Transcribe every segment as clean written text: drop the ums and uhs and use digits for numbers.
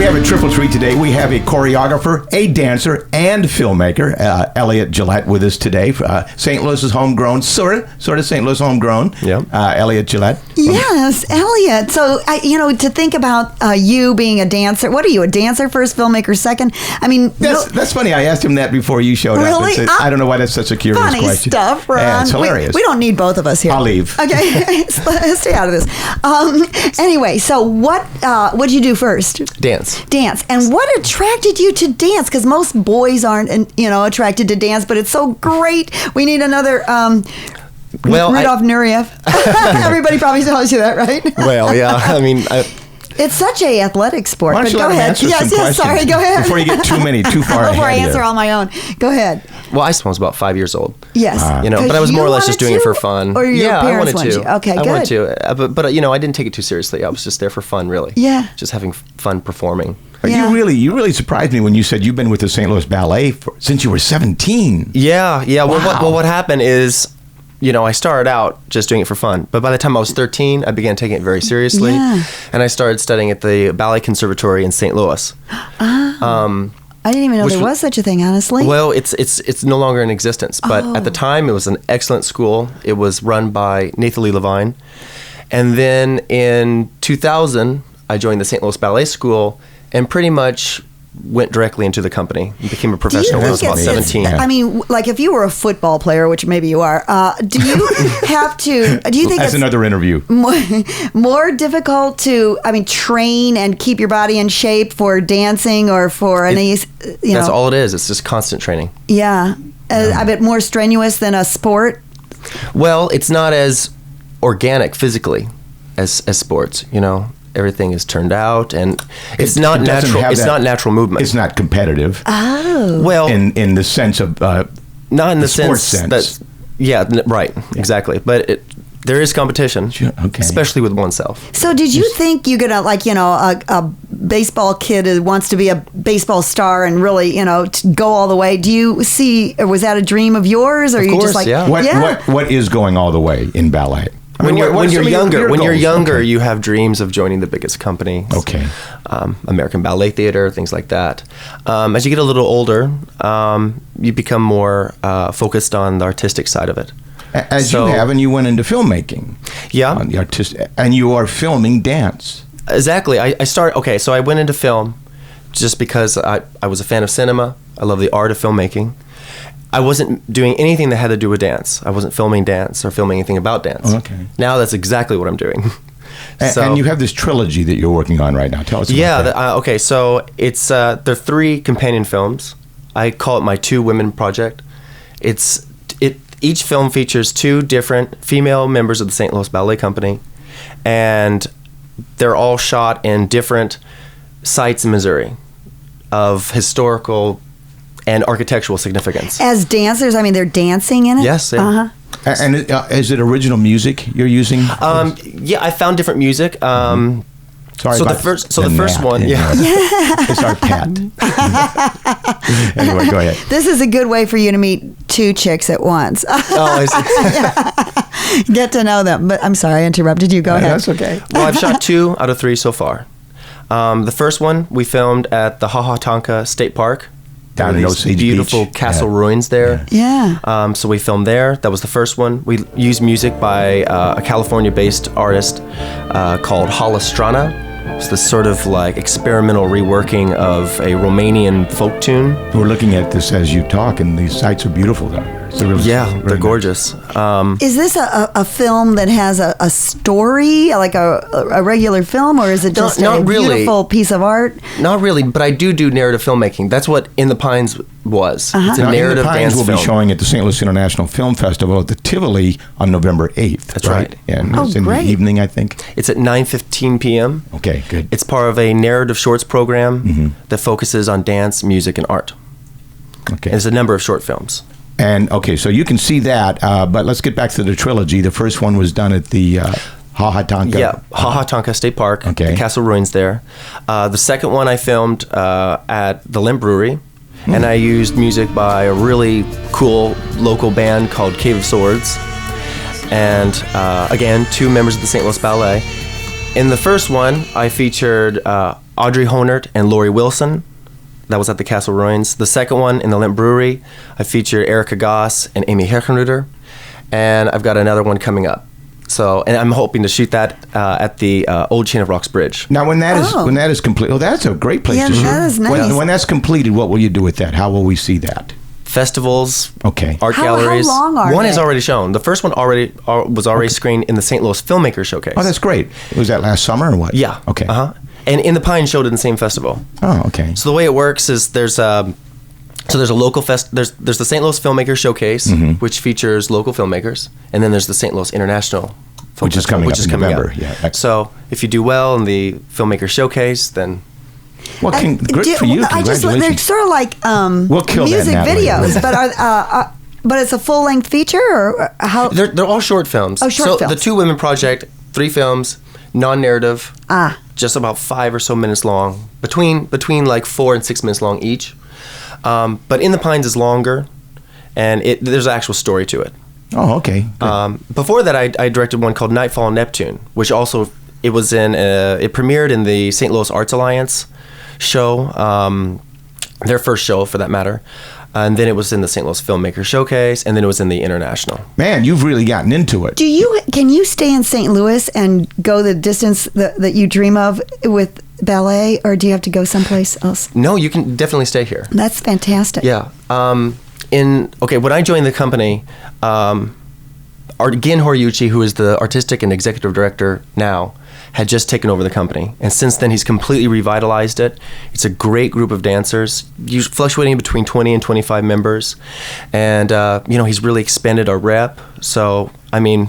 have a triple treat today. We have a choreographer, a dancer, and filmmaker, Elliott Geolat, with us today. St. Louis is homegrown, sort of St. Louis homegrown. Yep. Elliott Geolat. Yes, Elliott. So, to think about you being a dancer, what are you, a dancer first, filmmaker second? I mean... That's funny. I asked him that before you showed up. Really? I don't know why that's such a curious funny question. Stuff, Ron. Yeah, it's hilarious. We don't need both of us here. I'll leave. Okay, stay out of this. Anyway, so what did you do first? Dance. And what attracted you to dance? Because most boys aren't, attracted to dance, but it's so great. We need another Rudolph Nureyev. Everybody probably tells you that, right? Well, yeah. I mean... It's such a athletic sport. Why don't but you go ahead. Yes, sorry, go ahead. Before you get too far ahead. Before I answer on my own. Go ahead. Well, I was about 5 years old. Yes. But I was more or less just doing it for fun. Or your parents I wanted to. Okay, good. I wanted to. But I didn't take it too seriously. I was just there for fun, really. Yeah. Just having fun performing. Yeah. You really surprised me when you said you've been with the St. Louis Ballet since you were 17. Yeah. Wow. Well, what happened is... I started out just doing it for fun, but by the time I was 13, I began taking it very seriously, and I started studying at the Ballet Conservatory in St. Louis. I didn't even know there was such a thing, honestly. Well, it's no longer in existence, but at the time, it was an excellent school. It was run by Nathalie Levine, and then in 2000, I joined the St. Louis Ballet School, and pretty much went directly into the company and became a professional when I was about 17. I mean, like if you were a football player, which maybe you are, do you think That's another interview. More difficult to, train and keep your body in shape for dancing or for any, That's all it is. It's just constant training. Yeah. A bit more strenuous than a sport? Well, it's not as organic physically as sports, Everything is turned out, and it's not natural. It's not natural movement. It's not competitive. Oh, well, in the sense of not in the sports sense that right, exactly. But there is competition, especially with oneself. So, did you think you're gonna a baseball kid who wants to be a baseball star and really go all the way? Do you see, or was that a dream of yours, or of you course, just like what is going all the way in ballet? When you're younger, you have dreams of joining the biggest company. Okay. American Ballet Theater, things like that. As you get a little older, you become more focused on the artistic side of it. You have, and you went into filmmaking. Yeah. On the and you are filming dance. Exactly. So I went into film just because I was a fan of cinema. I love the art of filmmaking. I wasn't doing anything that had to do with dance. I wasn't filming dance or filming anything about dance. Okay. Now that's exactly what I'm doing. And you have this trilogy that you're working on right now. Tell us about that. Okay. So it's there are 3 companion films. I call it my 2 women project. Each film features 2 different female members of the St. Louis Ballet Company, and they're all shot in different sites in Missouri of historical and architectural significance. As dancers, they're dancing in it? Yes. Yeah. And is it original music you're using? Yeah, I found different music. Sorry. So the first one, it's our cat. Anyway, go ahead. This is a good way for you to meet 2 chicks at once. Oh, I see. Get to know them. But I'm sorry, I interrupted you. Go ahead. That's okay. Well, I've shot 2 out of 3 so far. The first one we filmed at the Hahatonka State Park. Down in Osage beautiful Beach. castle ruins there. Yeah. So we filmed there. That was the first one. We used music by a California-based artist called Halastrana. It's this sort of like experimental reworking of a Romanian folk tune. We're looking at this as you talk, and these sites are beautiful down there. They're gorgeous. Is this a film that has a story, like a regular film, or is it just a beautiful piece of art? Not really, but I do narrative filmmaking. That's what In the Pines was. It's a narrative In the Pines dance will film. be showing at the St. Louis International Film Festival at the Tivoli on November 8th. That's right. And it's in the evening, I think. It's at 9:15 p.m. Okay, good. It's part of a narrative shorts program that focuses on dance, music, and art. Okay. And it's a number of short films. And okay, so you can see that, but let's get back to the trilogy. The first one was done at the Hahatonka. Yeah, Hahatonka State Park, okay. The castle ruins there. The second one I filmed at the Limp Brewery, and I used music by a really cool local band called Cave of Swords. And again, 2 members of the St. Louis Ballet. In the first one, I featured Audrey Honert and Lori Wilson. That was at the Castle Ruins. The second one in the Limp Brewery, I featured Erica Goss and Amy Herkenruder. And I've got another one coming up. So, and I'm hoping to shoot that at the Old Chain of Rocks Bridge. Now, when that is complete, that's a great place to shoot. That is nice. When that's completed, what will you do with that? How will we see that? Festivals, okay, art how galleries. Long are one they? is already shown. The first one was already screened in the St. Louis Filmmaker Showcase. Oh, that's great. Was that last summer or what? Yeah. Okay. And In the Pine showed in the same festival. Oh, okay. So the way it works is there's a local there's the St. Louis Filmmaker Showcase, which features local filmmakers, and then there's the St. Louis International Film which is Festival, coming up in November. up. Yeah. So if you do well in the Filmmaker Showcase, then well, good for you. Congratulations. They're sort of like we'll kill music that videos, but it's a full length feature, or how? They're all short films. Oh, short films. The Two Women Project, 3 films, non-narrative, just about 5 or so minutes long, between like 4 and 6 minutes long each. But In the Pines is longer, and there's an actual story to it. Oh, okay. Before that, I directed one called Nightfall on Neptune, which also it premiered in the St. Louis Arts Alliance show, their first show for that matter, and then it was in the St. Louis Filmmaker Showcase, and then it was in the International. Man, you've really gotten into it. Can you stay in St. Louis and go the distance that you dream of with ballet, or do you have to go someplace else? No, you can definitely stay here. That's fantastic. Yeah. When I joined the company, Gin Horiuchi, who is the artistic and executive director now, had just taken over the company. And since then, he's completely revitalized it. It's a great group of dancers, fluctuating between 20 and 25 members. And, he's really expanded our rep. So, I mean,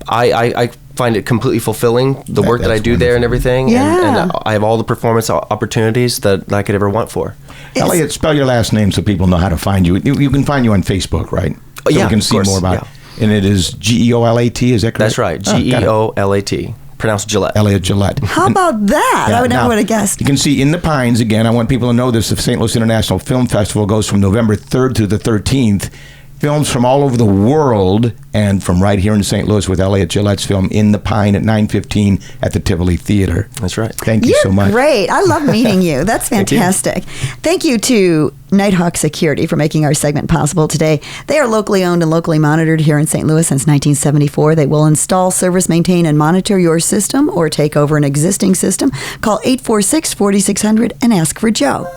I find it completely fulfilling, the work that I do there and everything. Yeah. And I have all the performance opportunities that I could ever want for. Elliott, spell your last name so people know how to find you. You can find you on Facebook, right? Oh, yeah, so we can see more about it. And it is Geolat, is that correct? That's right, Geolat. Pronounced Gillette. Elliott Geolat. How about that? Yeah, I never would have guessed. You can see In the Pines again. I want people to know this. The St. Louis International Film Festival goes from November 3rd to the 13th. Films from all over the world and from right here in St. Louis with Elliott Geolat's film In the Pine at 9:15 at the Tivoli Theater. That's right. Thank you so much. You're great. I love meeting you. That's fantastic. Thank you to Nighthawk Security for making our segment possible today. They are locally owned and locally monitored here in St. Louis since 1974. They will install, service, maintain, and monitor your system or take over an existing system. Call 846-4600 and ask for Joe.